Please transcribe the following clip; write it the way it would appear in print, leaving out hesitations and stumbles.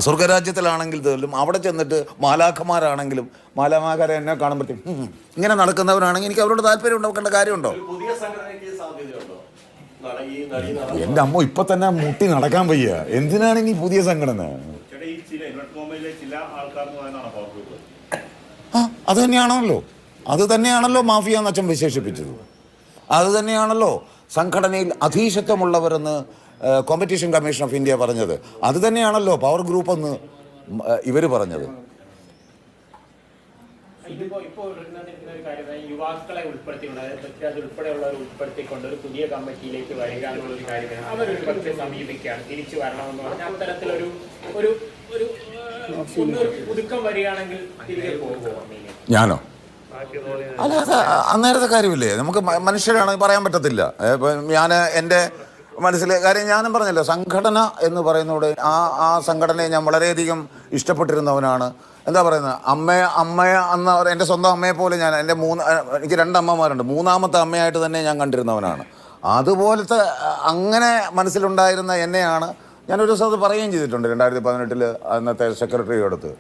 സ്വർഗരാജ്യത്തിലാണെങ്കിൽ പോലും അവിടെ ചെന്നിട്ട് മാലാഖമാരാണെങ്കിലും മാലാഖമാരെ എന്നെ കാണുമ്പോഴത്തേക്കും ഇങ്ങനെ നടക്കുന്നവരാണെങ്കിൽ എനിക്ക് അവരോട് താല്പര്യം ഉണ്ടാക്കേണ്ട കാര്യമുണ്ടോ? എൻ്റെ അമ്മ ഇപ്പൊ തന്നെ മുട്ടി നടക്കാൻ വയ്യ, എന്തിനാണ് ഇനി പുതിയ സംഘടന? അത് തന്നെയാണല്ലോ, അത് തന്നെയാണല്ലോ മാഫിയ എന്ന് അച്ഛൻ വിശേഷിപ്പിച്ചത്. അത് തന്നെയാണല്ലോ സംഘടനയിൽ അധീശത്വമുള്ളവരെന്ന് കോമ്പറ്റീഷൻ കമ്മീഷൻ ഓഫ് ഇന്ത്യ പറഞ്ഞത്. അത് തന്നെയാണല്ലോ പവർ ഗ്രൂപ്പ് എന്ന് ഇവർ പറഞ്ഞത്. യുവാക്കളെ ഉൾപ്പെടുത്തിക്കൊണ്ട്, അതായത് പൃഥ്വിരാജ് ഉൾപ്പെടെയുള്ളവർ ഉൾപ്പെടുത്തിക്കൊണ്ട് ഒരു പുതിയ കമ്മിറ്റിയിലേക്ക് വരിക എന്നുള്ളൊരു കാര്യമാണ്. അവരൊരു പക്ഷേ സമീപിക്കുകയാണ്, തിരിച്ചു വരണമെന്ന് പറഞ്ഞാൽ അത്തരത്തിലൊരു ഒരു ഒരു പുതുക്കം വരികയാണെങ്കിൽ തിരികെ പോകുമോ? ഞാനോ? അല്ല, അത് അന്നേരത്തെ കാര്യമില്ലേ, നമുക്ക് മനുഷ്യരാണ്, പറയാൻ പറ്റത്തില്ല. ഞാൻ എൻ്റെ മനസ്സിലെ കാര്യം ഞാനും പറഞ്ഞല്ലോ, സംഘടന എന്ന് പറയുന്നതോടെ ആ സംഘടനയെ ഞാൻ വളരെയധികം ഇഷ്ടപ്പെട്ടിരുന്നവനാണ്. എന്താ പറയുന്നത്, അമ്മയെ അന്ന് എൻ്റെ സ്വന്തം അമ്മയെ പോലെ എനിക്ക് 2 അമ്മമാരുണ്ട്, 3ാമത്തെ അമ്മയായിട്ട് തന്നെ ഞാൻ കണ്ടിരുന്നവനാണ്. അതുപോലത്തെ അങ്ങനെ മനസ്സിലുണ്ടായിരുന്ന എന്നെയാണ് ഞാനൊരു ദിവസം അത് പറയുകയും ചെയ്തിട്ടുണ്ട് 2018 അന്നത്തെ സെക്രട്ടറിയോടത്ത്.